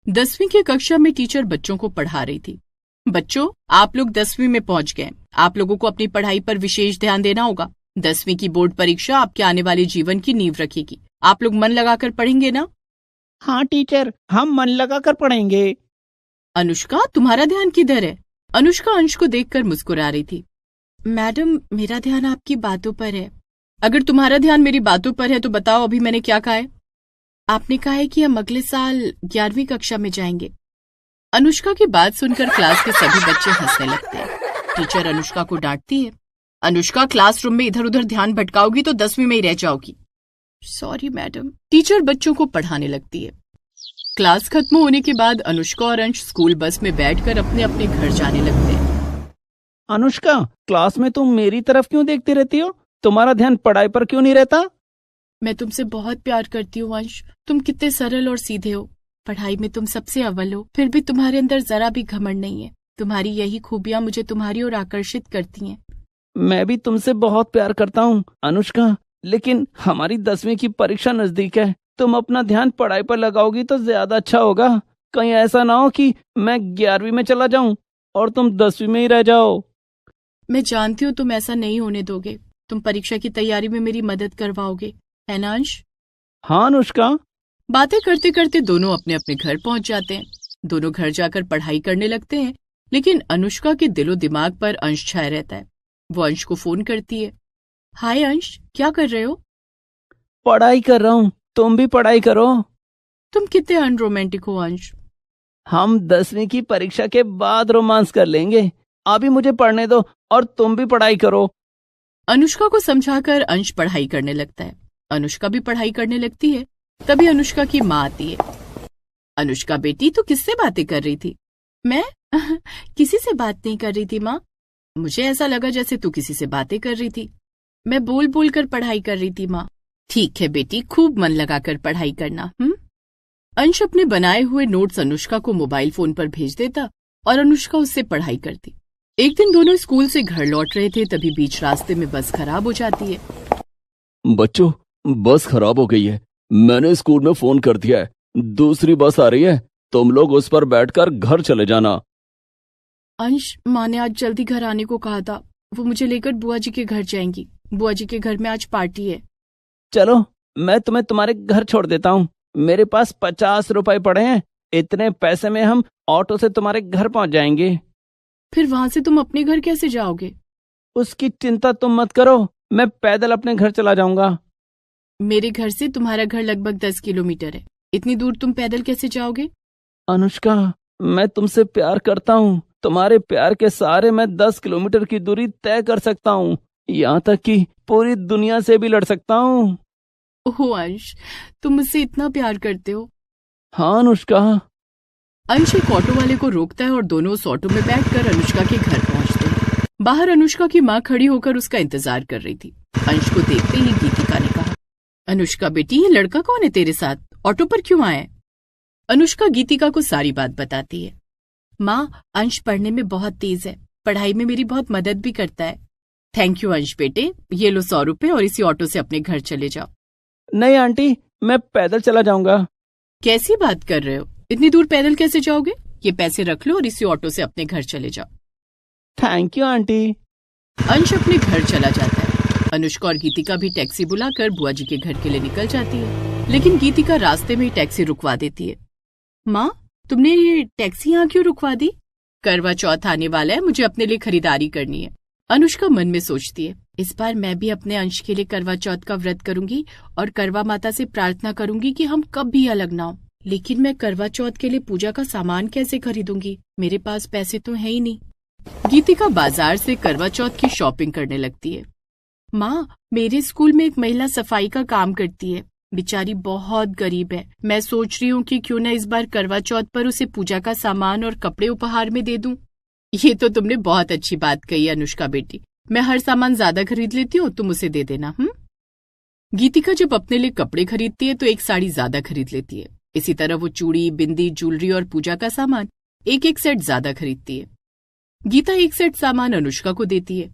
10वीं की कक्षा में टीचर बच्चों को पढ़ा रही थी। बच्चों, आप लोग 10वीं में पहुंच गए। आप लोगों को अपनी पढ़ाई पर विशेष ध्यान देना होगा। 10वीं की बोर्ड परीक्षा आपके आने वाले जीवन की नींव रखेगी। आप लोग मन लगाकर पढ़ेंगे ना? हाँ टीचर, हम मन लगाकर पढ़ेंगे। अनुष्का, तुम्हारा ध्यान किधर है? अनुष्का अंश को देखकर मुस्कुरा रही थी। मैडम, मेरा ध्यान आपकी बातों पर है। अगर तुम्हारा ध्यान मेरी बातों पर है तो बताओ अभी मैंने क्या कहा है? आपने कहा है कि हम अगले साल 11वीं कक्षा में जाएंगे। अनुष्का की बात सुनकर क्लास के सभी बच्चे हंसने लगते हैं। टीचर अनुष्का को डांटती है। अनुष्का, क्लासरूम में इधर उधर ध्यान भटकाओगी तो 10वीं में ही रह जाओगी। Sorry madam. टीचर बच्चों को पढ़ाने लगती है। क्लास खत्म होने के बाद अनुष्का और अंश स्कूल बस में बैठकर अपने अपने घर जाने लगते हैं। अनुष्का, क्लास में तुम मेरी तरफ क्यों देखती रहती हो? तुम्हारा ध्यान पढ़ाई पर क्यों नहीं रहता? मैं तुमसे बहुत प्यार करती हूँ अंश। तुम कितने सरल और सीधे हो। पढ़ाई में तुम सबसे अव्वल हो, फिर भी तुम्हारे अंदर जरा भी घमंड नहीं है। तुम्हारी यही खूबियां मुझे तुम्हारी ओर आकर्षित करती हैं। मैं भी तुमसे बहुत प्यार करता हूँ अनुष्का, लेकिन हमारी 10वीं की परीक्षा नजदीक है। तुम अपना ध्यान पढ़ाई पर लगाओगी तो ज्यादा अच्छा होगा। कहीं ऐसा ना हो कि मैं 11वीं में चला जाऊं और तुम 10वीं में ही रह जाओ। मैं जानती हूँ तुम ऐसा नहीं होने दोगे। तुम परीक्षा की तैयारी में मेरी मदद करवाओगे, है ना अंश? हाँ अनुष्का। बातें करते करते दोनों अपने अपने घर पहुंच जाते हैं। दोनों घर जाकर पढ़ाई करने लगते हैं, लेकिन अनुष्का के दिलो दिमाग पर अंश छाया रहता है। वो अंश को फोन करती है। हाय अंश, क्या कर रहे हो? पढ़ाई कर रहा हूँ, तुम भी पढ़ाई करो। तुम कितने अनरोमांटिक हो अंश। हम 10वीं की परीक्षा के बाद रोमांस कर लेंगे। अभी मुझे पढ़ने दो और तुम भी पढ़ाई करो। अनुष्का को समझाकर अंश पढ़ाई करने लगता है। अनुष्का भी पढ़ाई करने लगती है। तभी अनुष्का की माँ आती है। अनुष्का बेटी, तू किससे बातें कर रही थी? मैं किसी से बात नहीं कर रही थी माँ। मुझे ऐसा लगा जैसे तू किसी से बातें कर रही थी। मैं बोल बोल कर पढ़ाई कर रही थी माँ। ठीक है बेटी, खूब मन लगाकर पढ़ाई करना। अंश अपने बनाए हुए नोट्स अनुष्का को मोबाइल फोन पर भेज देता और अनुष्का उससे पढ़ाई करती। एक दिन दोनों स्कूल से घर लौट रहे थे, तभी बीच रास्ते में बस खराब हो जाती है। बच्चों, बस खराब हो गई है। मैंने स्कूल में फोन कर दिया है। दूसरी बस आ रही है, तुम लोग उस पर बैठकर घर चले जाना। अंश, माँ ने आज जल्दी घर आने को कहा था। वो मुझे लेकर बुआ जी के घर जाएंगी। बुआ जी के घर में आज पार्टी है। चलो, मैं तुम्हें तुम्हारे घर छोड़ देता हूँ। मेरे पास 50 रुपए पड़े हैं। इतने पैसे में हम ऑटो से तुम्हारे घर पहुंच जाएंगे। फिर वहां से तुम अपने घर कैसे जाओगे? उसकी चिंता तुम मत करो, मैं पैदल अपने घर चला जाऊंगा। मेरे घर से तुम्हारा घर लगभग 10 किलोमीटर है। इतनी दूर तुम पैदल कैसे जाओगे? अनुष्का, मैं तुमसे प्यार करता हूँ। तुम्हारे प्यार के सहारे मैं 10 किलोमीटर की दूरी तय कर सकता हूँ। यहाँ तक कि पूरी दुनिया से भी लड़ सकता हूँ। ओह अंश, तुम मुझसे इतना प्यार करते हो। हाँ अनुष्का। अंश एक ऑटो वाले को रोकता है और दोनों उस ऑटो में बैठकर अनुष्का के घर पहुंचते हैं। बाहर अनुष्का की माँ खड़ी होकर उसका इंतजार कर रही थी। अंश को देखते ही गीतिका ने कहा, अनुष्का बेटी, ये लड़का कौन है तेरे साथ? ऑटो पर क्यों आया? अनुष्का गीतिका को सारी बात बताती है। माँ, अंश पढ़ने में बहुत तेज है। पढ़ाई में मेरी बहुत मदद भी करता है। थैंक यू अंश बेटे। ये लो 100 रुपए और इसी ऑटो से अपने घर चले जाओ। नहीं आंटी, मैं पैदल चला जाऊंगा। कैसी बात कर रहे हो? इतनी दूर पैदल कैसे जाओगे? ये पैसे रख लो और इसी ऑटो से अपने घर चले जाओ। Thank you aunty. अंश अपने घर चला जाता है। अनुष्का और गीतिका भी टैक्सी बुलाकर बुआ जी के घर के लिए निकल जाती है, लेकिन गीतिका रास्ते में ही टैक्सी रुकवा देती है। माँ, तुमने ये टैक्सी यहाँ क्यों रुकवा दी? करवा चौथ आने वाला है, मुझे अपने लिए खरीदारी करनी है। अनुष्का मन में सोचती है, इस बार मैं भी अपने अंश के लिए करवा चौथ का व्रत करूंगी और करवा माता से प्रार्थना करूंगी कि हम कब भी अलग ना हो। लेकिन मैं करवा चौथ के लिए पूजा का सामान कैसे खरीदूंगी? मेरे पास पैसे तो है ही नहीं। गीतिका बाजार से करवा चौथ की शॉपिंग करने लगती है। माँ, मेरे स्कूल में एक महिला सफाई का काम करती है। बेचारी बहुत गरीब है। मैं सोच रही हूँ कि क्यों न इस बार करवा चौथ पर उसे पूजा का सामान और कपड़े उपहार में दे दूं। ये तो तुमने बहुत अच्छी बात कही अनुष्का बेटी। मैं हर सामान ज्यादा खरीद लेती हूँ, तुम उसे दे देना। गीतिका जब अपने लिए कपड़े खरीदती है तो एक साड़ी ज्यादा खरीद लेती है। इसी तरह वो चूड़ी, बिंदी, ज्वेलरी और पूजा का सामान एक एक सेट ज्यादा खरीदती है। गीता एक सेट सामान अनुष्का को देती है।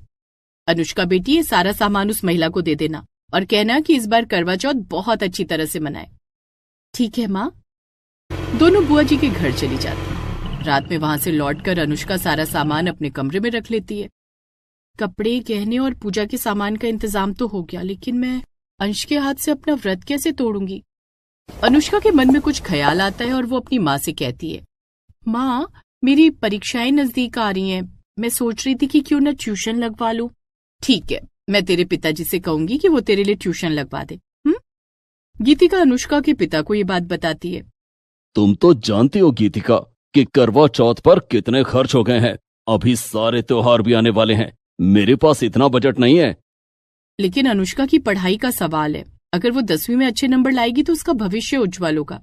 अनुष्का बेटी, ये सारा सामान उस महिला को दे देना और कहना कि इस बार करवा चौथ बहुत अच्छी तरह से मनाए। ठीक है माँ। दोनों बुआ जी के घर चली जाती हैं। रात में वहां से लौटकर अनुष्का सारा सामान अपने कमरे में रख लेती है। कपड़े, गहने और पूजा के सामान का इंतजाम तो हो गया, लेकिन मैं अंश के हाथ से अपना व्रत कैसे तोड़ूंगी? अनुष्का के मन में कुछ ख्याल आता है और वो अपनी माँ से कहती है, माँ, मेरी परीक्षाएं नजदीक आ रही हैं, मैं सोच रही थी कि क्यों ना ट्यूशन लगवा लूं। ठीक है, मैं तेरे पिताजी से कहूंगी कि वो तेरे लिए ट्यूशन लगवा दे। गीतिका अनुष्का के पिता को ये बात बताती है। तुम तो जानती हो गीतिका कि करवा चौथ पर कितने खर्च हो गए हैं। अभी सारे त्योहार भी आने वाले हैं, मेरे पास इतना बजट नहीं है। लेकिन अनुष्का की पढ़ाई का सवाल है, अगर वो 10वीं में अच्छे नंबर लाएगी तो उसका भविष्य उज्जवल होगा।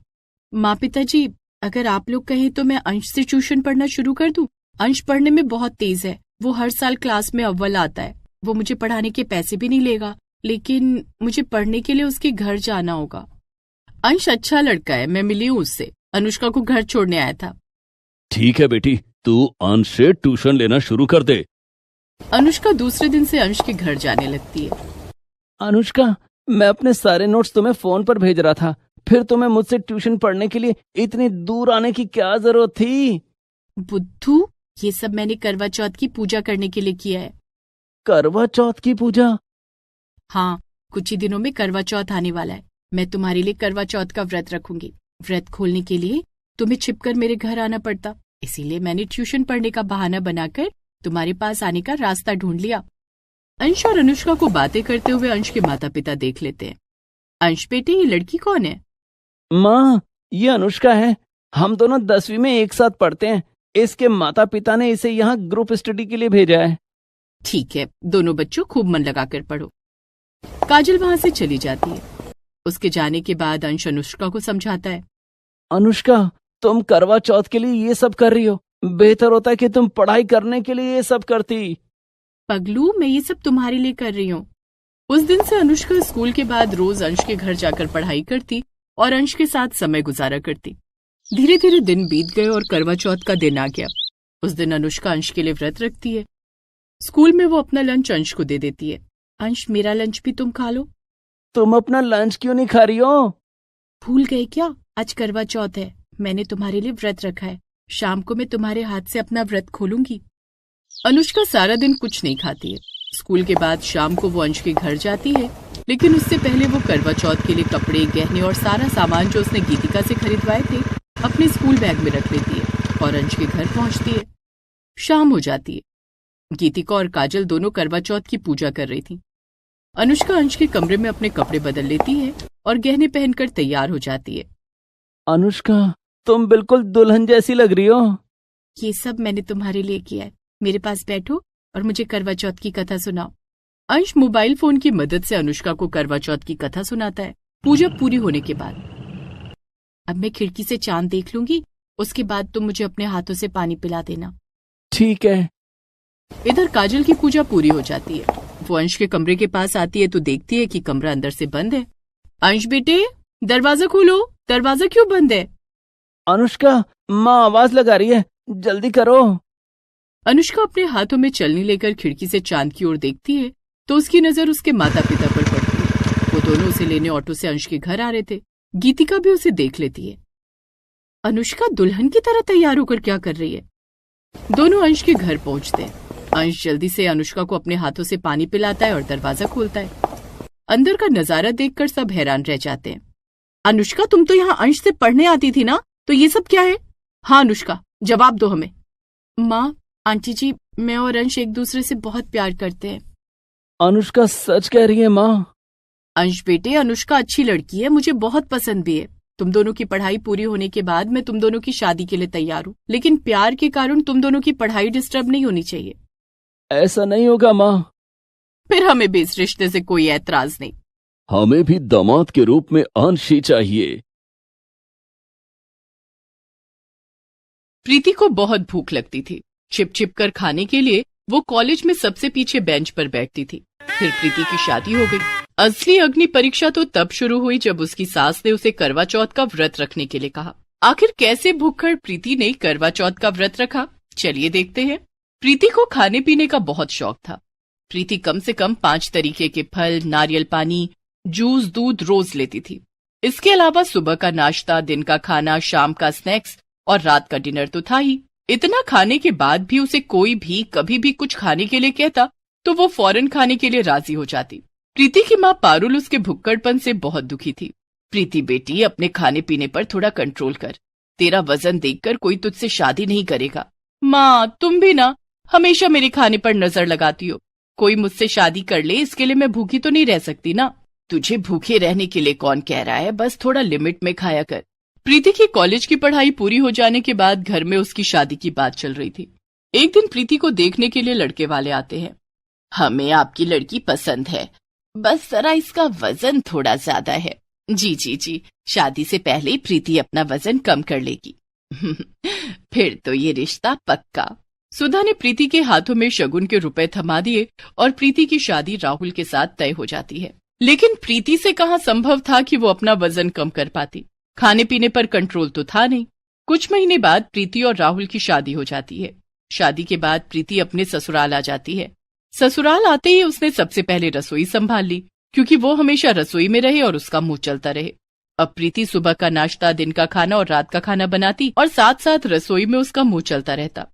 माँ, पिताजी, अगर आप लोग कहें तो मैं अंश से ट्यूशन पढ़ना शुरू कर दूं। अंश पढ़ने में बहुत तेज है, वो हर साल क्लास में अव्वल आता है। वो मुझे पढ़ाने के पैसे भी नहीं लेगा, लेकिन मुझे पढ़ने के लिए उसके घर जाना होगा। अंश अच्छा लड़का है, मैं मिली हूँ उससे, अनुष्का को घर छोड़ने आया था। ठीक है बेटी, तू अंश से ट्यूशन लेना शुरू कर दे। अनुष्का दूसरे दिन से अंश के घर जाने लगती है। अनुष्का, मैं अपने सारे नोट्स तुम्हें फोन पर भेज रहा था, फिर तुम्हें मुझसे ट्यूशन पढ़ने के लिए इतनी दूर आने की क्या जरूरत थी? बुद्धू, ये सब मैंने करवा चौथ की पूजा करने के लिए किया है। करवा चौथ की पूजा? हाँ, कुछ ही दिनों में करवा चौथ आने वाला है। मैं तुम्हारे लिए करवा चौथ का व्रत रखूंगी। व्रत खोलने के लिए तुम्हें छिपकर मेरे घर आना पड़ता, इसीलिए मैंने ट्यूशन पढ़ने का बहाना बनाकर तुम्हारे पास आने का रास्ता ढूंढ लिया। अंश और अनुष्का को बातें करते हुए अंश के माता पिता देख लेते हैं। अंश बेटे, ये लड़की कौन है? माँ, ये अनुष्का है। हम दोनों 10वीं में एक साथ पढ़ते हैं। इसके माता पिता ने इसे यहाँ ग्रुप स्टडी के लिए भेजा है। ठीक है, दोनों बच्चों खूब मन लगाकर पढ़ो। काजल वहां से चली जाती है। उसके जाने के बाद अंश अनुष्का को समझाता है। अनुष्का, तुम करवा चौथ के लिए ये सब कर रही हो, बेहतर होता है कि तुम पढ़ाई करने के लिए ये सब करती। पगलू, मैं ये सब तुम्हारे लिए कर रही हूँ। उस दिन से अनुष्का स्कूल के बाद रोज अंश के घर जाकर पढ़ाई करती और अंश के साथ समय गुजारा करती। धीरे धीरे दिन बीत गए और करवा चौथ का दिन आ गया। उस दिन अनुष्का अंश के लिए व्रत रखती है। स्कूल में वो अपना लंच अंश को दे देती है। अंश, मेरा लंच भी तुम खा लो। तुम अपना लंच क्यों नहीं खा रही हो? भूल गए क्या? आज करवा चौथ है, मैंने तुम्हारे लिए व्रत रखा है। शाम को मैं तुम्हारे हाथ से अपना व्रत खोलूंगी। अनुष्का सारा दिन कुछ नहीं खाती है। स्कूल के बाद शाम को वो अंश के घर जाती है, लेकिन उससे पहले वो करवा चौथ के लिए कपड़े, गहने और सारा सामान जो उसने गीतिका से खरीदवाए थे अपने स्कूल बैग में रख लेती है और अंश के घर पहुंचती है। शाम हो जाती है। गीतिका और काजल दोनों करवा चौथ की पूजा कर रही थी। अनुष्का अंश के कमरे में अपने कपड़े बदल लेती है और गहने पहनकर तैयार हो जाती है। अनुष्का, तुम बिल्कुल दुल्हन जैसी लग रही हो। ये सब मैंने तुम्हारे लिए किया है। मेरे पास बैठो और मुझे करवा चौथ की कथा सुनाओ। अंश मोबाइल फोन की मदद से अनुष्का को करवा चौथ की कथा सुनाता है। पूजा पूरी होने के बाद, अब मैं खिड़की से चांद देख लूंगी, उसके बाद तुम मुझे अपने हाथों से पानी पिला देना। ठीक है। इधर काजल की पूजा पूरी हो जाती है। वो अंश के कमरे के पास आती है तो देखती है कि कमरा अंदर से बंद है। अंश बेटे, दरवाजा खोलो, दरवाजा क्यों बंद है? अनुष्का, माँ आवाज लगा रही है, जल्दी करो। अनुष्का अपने हाथों में चलनी लेकर खिड़की से चांद की ओर देखती है तो उसकी नजर उसके माता पिता पर पड़ती है। वो दोनों उसे लेने ऑटो से अंश के घर आ रहे थे। गीतिका भी उसे देख लेती है। अनुष्का दुल्हन की तरह तैयार होकर क्या कर रही है? दोनों अंश के घर पहुंचते हैं। अंश जल्दी से अनुष्का को अपने हाथों से पानी पिलाता है और दरवाजा खोलता है। अंदर का नजारा देखकर सब हैरान रह जाते हैं। अनुष्का, तुम तो यहाँ अंश से पढ़ने आती थी ना, तो ये सब क्या है? हाँ अनुष्का, जवाब दो हमें। माँ, आंटी जी, मैं और अंश एक दूसरे से बहुत प्यार करते हैं। अनुष्का सच कह रही है माँ? अंश बेटे, अनुष्का अच्छी लड़की है, मुझे बहुत पसंद भी है। तुम दोनों की पढ़ाई पूरी होने के बाद मैं तुम दोनों की शादी के लिए तैयार हूँ, लेकिन प्यार के कारण तुम दोनों की पढ़ाई डिस्टर्ब नहीं होनी चाहिए। ऐसा नहीं होगा माँ। फिर हमें भी इस रिश्ते से कोई ऐतराज नहीं। हमें भी दामाद के रूप में अंश ही चाहिए। प्रीति को बहुत भूख लगती थी। छिप छिप कर खाने के लिए वो कॉलेज में सबसे पीछे बेंच पर बैठती थी। फिर प्रीति की शादी हो गई। असली अग्नि परीक्षा तो तब शुरू हुई जब उसकी सास ने उसे करवा चौथ का व्रत रखने के लिए कहा। आखिर कैसे भूखड़ प्रीति ने करवा चौथ का व्रत रखा, चलिए देखते हैं। प्रीति को खाने पीने का बहुत शौक था। प्रीति कम से कम 5 तरीके के फल, नारियल पानी, जूस, दूध रोज लेती थी। इसके अलावा सुबह का नाश्ता, दिन का खाना, शाम का स्नैक्स और रात का डिनर तो था ही। इतना खाने के बाद भी उसे कोई भी कभी भी कुछ खाने के लिए कहता तो वो फौरन खाने के लिए राजी हो जाती। प्रीति की माँ पारुल उसके भुक्कड़पन से बहुत दुखी थी। प्रीति बेटी, अपने खाने पीने पर थोड़ा कंट्रोल कर, तेरा वजन देखकर कोई तुझसे शादी नहीं करेगा। माँ, तुम भी ना हमेशा मेरे खाने पर नजर लगाती हो। कोई मुझसे शादी कर ले, इसके लिए मैं भूखी तो नहीं रह सकती ना। तुझे भूखे रहने के लिए कौन कह रहा है, बस थोड़ा लिमिट में खाया कर। प्रीति की कॉलेज की पढ़ाई पूरी हो जाने के बाद घर में उसकी शादी की बात चल रही थी। एक दिन प्रीति को देखने के लिए लड़के वाले आते हैं। हमें आपकी लड़की पसंद है, बस जरा इसका वजन थोड़ा ज्यादा है। जी जी जी, शादी से पहले ही प्रीति अपना वजन कम कर लेगी। फिर तो ये रिश्ता पक्का। सुधा ने प्रीति के हाथों में शगुन के रुपए थमा दिए और प्रीति की शादी राहुल के साथ तय हो जाती है। लेकिन प्रीति से कहाँ संभव था कि वो अपना वजन कम कर पाती। खाने पीने पर कंट्रोल तो था नहीं। कुछ महीने बाद प्रीति और राहुल की शादी हो जाती है। शादी के बाद प्रीति अपने ससुराल आ जाती है। ससुराल आते ही उसने सबसे पहले रसोई संभाल ली, क्योंकि वो हमेशा रसोई में रहे और उसका मुंह चलता रहे। अब प्रीति सुबह का नाश्ता, दिन का खाना और रात का खाना बनाती और साथ साथ रसोई में उसका मुंह चलता रहता।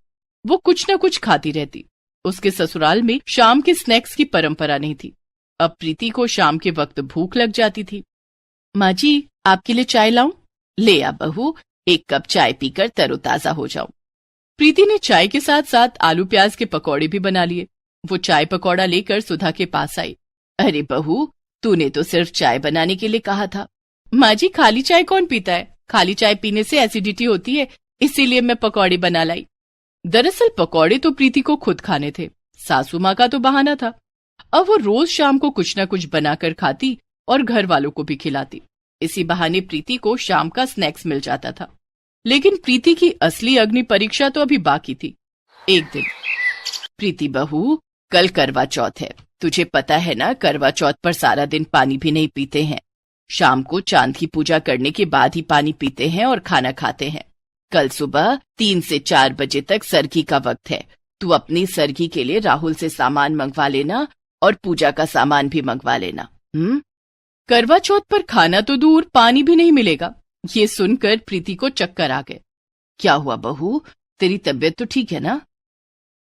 वो कुछ न कुछ खाती रहती। उसके ससुराल में शाम के स्नैक्स की परंपरा नहीं थी। अब प्रीति को शाम के वक्त भूख लग जाती थी। माँ जी, आपके लिए चाय लाऊं? ले आ बहू, एक कप चाय पीकर तरोताजा हो जाऊं। प्रीति ने चाय के साथ साथ आलू प्याज के पकौड़े भी बना लिए। वो चाय पकौड़ा लेकर सुधा के पास आई। अरे बहू, तूने तो सिर्फ चाय बनाने के लिए कहा था। माँ जी, खाली चाय कौन पीता है? खाली चाय पीने से एसिडिटी होती है, इसीलिए मैं पकौड़े बना लाई। दरअसल पकौड़े तो प्रीति को खुद खाने थे, सासू माँ का तो बहाना था। अब वो रोज शाम को कुछ न कुछ बनाकर खाती और घर वालों को भी खिलाती। इसी बहाने प्रीति को शाम का स्नैक्स मिल जाता था। लेकिन प्रीति की असली अग्नि परीक्षा तो अभी बाकी थी। एक दिन, प्रीति बहू, कल करवा चौथ है, तुझे पता है ना, करवा चौथ पर सारा दिन पानी भी नहीं पीते हैं। शाम को चांद की पूजा करने के बाद ही पानी पीते हैं और खाना खाते हैं। कल सुबह 3 से 4 बजे तक सरगी का वक्त है। तू अपनी सरगी के लिए राहुल से सामान मंगवा लेना और पूजा का सामान भी मंगवा लेना। करवा चौथ पर खाना तो दूर, पानी भी नहीं मिलेगा। ये सुनकर प्रीति को चक्कर आ गए। क्या हुआ बहू, तेरी तबीयत तो ठीक है ना?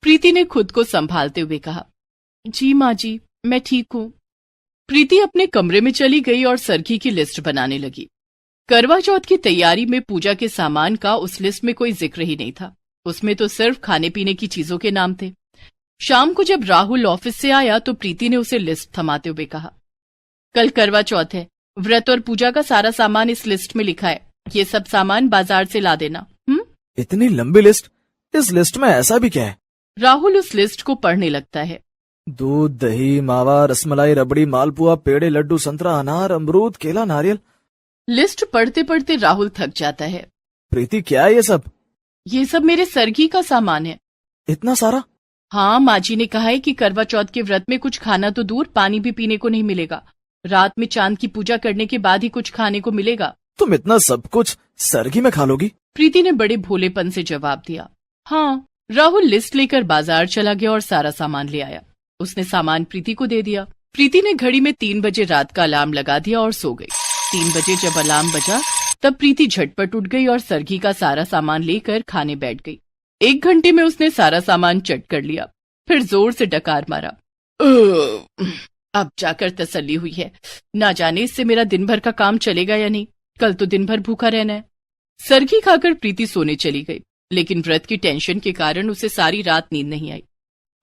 प्रीति ने खुद को संभालते हुए कहा। जी माँ जी, मैं ठीक हूँ। प्रीति अपने कमरे में चली गई और सरगी की लिस्ट बनाने लगी। करवा चौथ की तैयारी में पूजा के सामान का उस लिस्ट में कोई जिक्र ही नहीं था। उसमें तो सिर्फ खाने पीने की चीजों के नाम थे। शाम को जब राहुल ऑफिस से आया तो प्रीति ने उसे लिस्ट थमाते हुए कहा, कल करवा चौथ है, व्रत और पूजा का सारा सामान इस लिस्ट में लिखा है। ये सब सामान बाजार से ला देना। इतनी लंबी लिस्ट? इस लिस्ट में ऐसा भी क्या है? राहुल उस लिस्ट को पढ़ने लगता है। दूध, दही, मावा, रसमलाई, रबड़ी, मालपुआ, पेड़े, लड्डू, संतरा, अनार, अमरूद, केला, नारियल। लिस्ट पढ़ते पढ़ते राहुल थक जाता है। प्रीति, क्या है ये सब? ये सब मेरे सरगी का सामान है। इतना सारा? हाँ, माँ जी ने कहा है कि करवा चौथ के व्रत में कुछ खाना तो दूर, पानी भी पीने को नहीं मिलेगा। रात में चांद की पूजा करने के बाद ही कुछ खाने को मिलेगा। तुम इतना सब कुछ सरगी में खा लोगी? प्रीति ने बड़े भोलेपन से जवाब दिया। हाँ। राहुल लिस्ट लेकर बाजार चला गया और सारा सामान ले आया। उसने सामान प्रीति को दे दिया। प्रीति ने घड़ी में 3 बजे रात का अलार्म लगा दिया और सो गई। 3 बजे जब अलार्म बजा तब प्रीति झटपट उठ गई और सरगी का सारा सामान लेकर खाने बैठ गई। 1 घंटे में उसने सारा सामान चट कर लिया, फिर जोर से डकार मारा। अब जाकर तसल्ली हुई है, ना जाने इससे मेरा दिन भर का काम चलेगा या नहीं। कल तो दिन भर भूखा रहना है। सरगी खाकर प्रीति सोने चली गई, लेकिन व्रत की टेंशन के कारण उसे सारी रात नींद नहीं आई।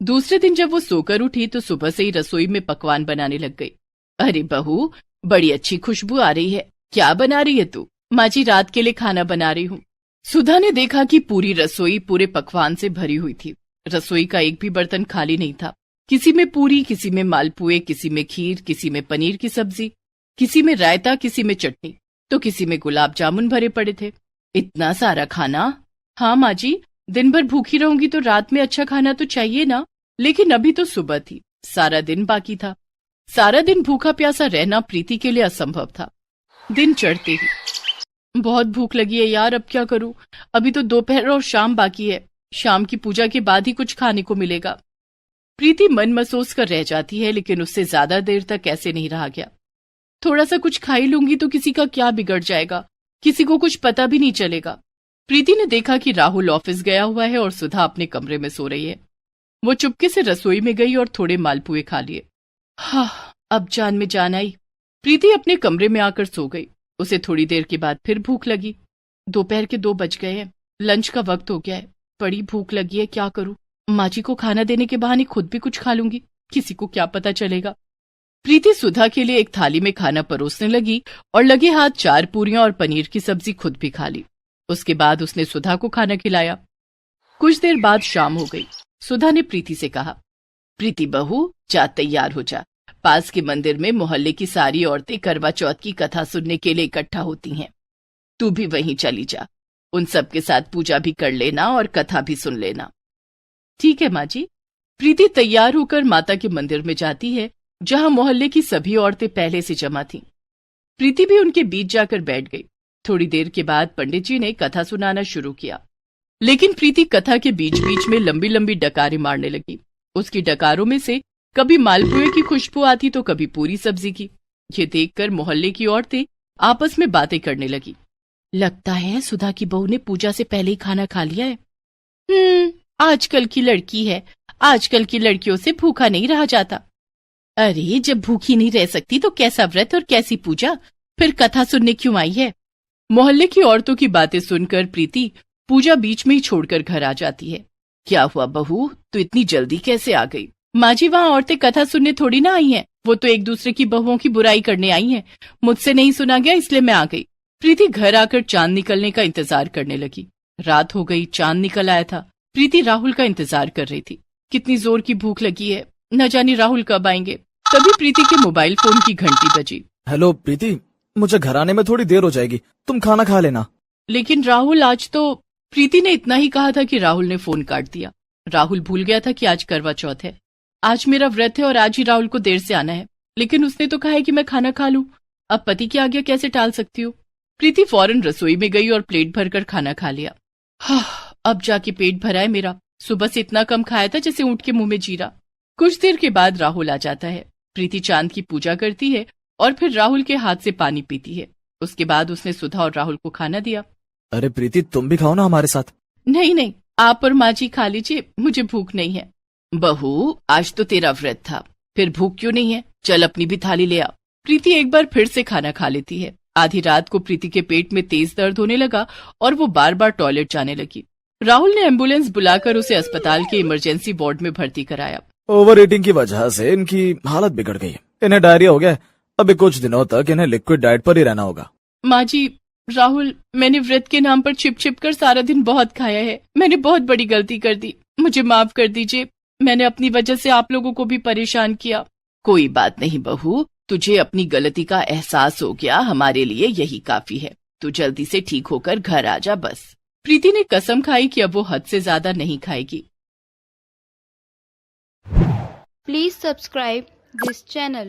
दूसरे दिन जब वो सोकर उठी तो सुबह से ही रसोई में पकवान बनाने लग गई। अरे बहू, बड़ी अच्छी खुशबू आ रही है, क्या बना रही है तू? माँ जी, रात के लिए खाना बना रही हूँ। सुधा ने देखा कि पूरी रसोई पूरे पकवान से भरी हुई थी। रसोई का एक भी बर्तन खाली नहीं था। किसी में पूरी, किसी में मालपुए, किसी में खीर, किसी में पनीर की सब्जी, किसी में रायता, किसी में चटनी, तो किसी में गुलाब जामुन भरे पड़े थे। इतना सारा खाना? हाँ माँ जी, दिन भर भूखी रहूंगी तो रात में अच्छा खाना तो चाहिए ना। लेकिन अभी तो सुबह थी, सारा दिन बाकी था। सारा दिन भूखा प्यासा रहना प्रीति के लिए असंभव था। दिन चढ़ते ही बहुत भूख लगी है यार, अब क्या करूं? अभी तो दोपहर और शाम बाकी है। शाम की पूजा के बाद ही कुछ खाने को मिलेगा। प्रीति मन महसूस कर रह जाती है, लेकिन उससे ज्यादा देर तक ऐसे नहीं रहा गया। थोड़ा सा कुछ खा ही लूंगी तो किसी का क्या बिगड़ जाएगा, किसी को कुछ पता भी नहीं चलेगा। प्रीति ने देखा कि राहुल ऑफिस गया हुआ है और सुधा अपने कमरे में सो रही है। वो चुपके से रसोई में गई और थोड़े मालपुए खा लिए। हाँ, अब जान में जान आई। प्रीति अपने कमरे में आकर सो गई। उसे थोड़ी देर के बाद फिर भूख लगी। दोपहर के 2 बज गए हैं, लंच का वक्त हो गया है। बड़ी भूख लगी है, क्या करूं? माँ जी को खाना देने के बहाने खुद भी कुछ खा लूंगी, किसी को क्या पता चलेगा। प्रीति सुधा के लिए एक थाली में खाना परोसने लगी और लगे हाथ 4 पूरियां और पनीर की सब्जी खुद भी खा ली। उसके बाद उसने सुधा को खाना खिलाया। कुछ देर बाद शाम हो गई। सुधा ने प्रीति से कहा, प्रीति बहू, जा तैयार हो जा। पास के मंदिर में मोहल्ले की सारी औरतें करवा चौथ की कथा सुनने के लिए इकट्ठा होती हैं। तू भी वहीं चली जा, उन सब के साथ पूजा भी कर लेना और कथा भी सुन लेना। ठीक है माँ जी। प्रीति तैयार होकर माता के मंदिर में जाती है, जहां मोहल्ले की सभी औरतें पहले से जमा थीं। प्रीति भी उनके बीच जाकर बैठ गई। थोड़ी देर के बाद पंडित जी ने कथा सुनाना शुरू किया, लेकिन प्रीति कथा के बीच बीच में लंबी लंबी डकारें मारने लगी। उसकी डकारों में से कभी मालपुए की खुशबू आती तो कभी पूरी सब्जी की। ये देखकर मोहल्ले की औरतें आपस में बातें करने लगी। लगता है सुधा की बहू ने पूजा से पहले ही खाना खा लिया है। आजकल की लड़की है, आजकल की लड़कियों से भूखा नहीं रहा जाता। अरे, जब भूखी नहीं रह सकती तो कैसा व्रत और कैसी पूजा, फिर कथा सुनने क्यों आई है? मोहल्ले की औरतों की बातें सुनकर प्रीति पूजा बीच में ही छोड़कर घर आ जाती है। क्या हुआ बहू, तू इतनी जल्दी कैसे आ गई? माँ जी, वहाँ औरतें कथा सुनने थोड़ी ना आई हैं, वो तो एक दूसरे की बहुओं की बुराई करने आई हैं। मुझसे नहीं सुना गया इसलिए मैं आ गई। प्रीति घर आकर चांद निकलने का इंतजार करने लगी। रात हो गई, चांद निकल आया था। प्रीति राहुल का इंतजार कर रही थी। कितनी जोर की भूख लगी है, न जाने राहुल कब आएंगे। तभी प्रीति के मोबाइल फोन की घंटी बजी। हेलो प्रीति, मुझे घर आने में थोड़ी देर हो जाएगी, तुम खाना खा लेना। लेकिन राहुल आज तो। प्रीति ने इतना ही कहा था कि राहुल ने फोन काट दिया। राहुल भूल गया था कि आज करवा चौथ है। आज मेरा व्रत है और आज ही राहुल को देर से आना है, लेकिन उसने तो कहा है कि मैं खाना खा लूं। अब पति की आज्ञा कैसे टाल सकती हूँ? प्रीति फौरन रसोई में गई और प्लेट भरकर खाना खा लिया। अब जाके पेट भरा है मेरा। सुबह से इतना कम खाया था जैसे ऊंट के मुंह में जीरा। कुछ देर के बाद राहुल आ जाता है। प्रीति चांद की पूजा करती है और फिर राहुल के हाथ से पानी पीती है। उसके बाद उसने सुधा और राहुल को खाना दिया। अरे प्रीति, तुम भी खाओ ना हमारे साथ। नहीं नहीं, आप और माँ जी खा लीजिए, मुझे भूख नहीं है। बहू, आज तो तेरा व्रत था, फिर भूख क्यों नहीं है? चल अपनी भी थाली ले आ। प्रीति एक बार फिर से खाना खा लेती है। आधी रात को प्रीति के पेट में तेज दर्द होने लगा और वो बार बार टॉयलेट जाने लगी। राहुल ने एम्बुलेंस बुलाकर उसे अस्पताल के इमरजेंसी वार्ड में भर्ती कराया। ओवर ईटिंग की वजह से इनकी हालत बिगड़ गई है। इन्हें डायरिया हो गया है। अभी कुछ दिनों तक इन्हें लिक्विड डाइट पर ही रहना होगा। माँ जी, राहुल, मैंने व्रत के नाम पर छिप छिप कर सारा दिन बहुत खाया है। मैंने बहुत बड़ी गलती कर दी, मुझे माफ कर दीजिए। मैंने अपनी वजह से आप लोगों को भी परेशान किया। कोई बात नहीं बहू, तुझे अपनी गलती का एहसास हो गया, हमारे लिए यही काफी है। तू जल्दी से ठीक होकर घर आ जा बस। प्रीति ने कसम खाई कि अब वो हद से ज्यादा नहीं खाएगी। Please subscribe this channel.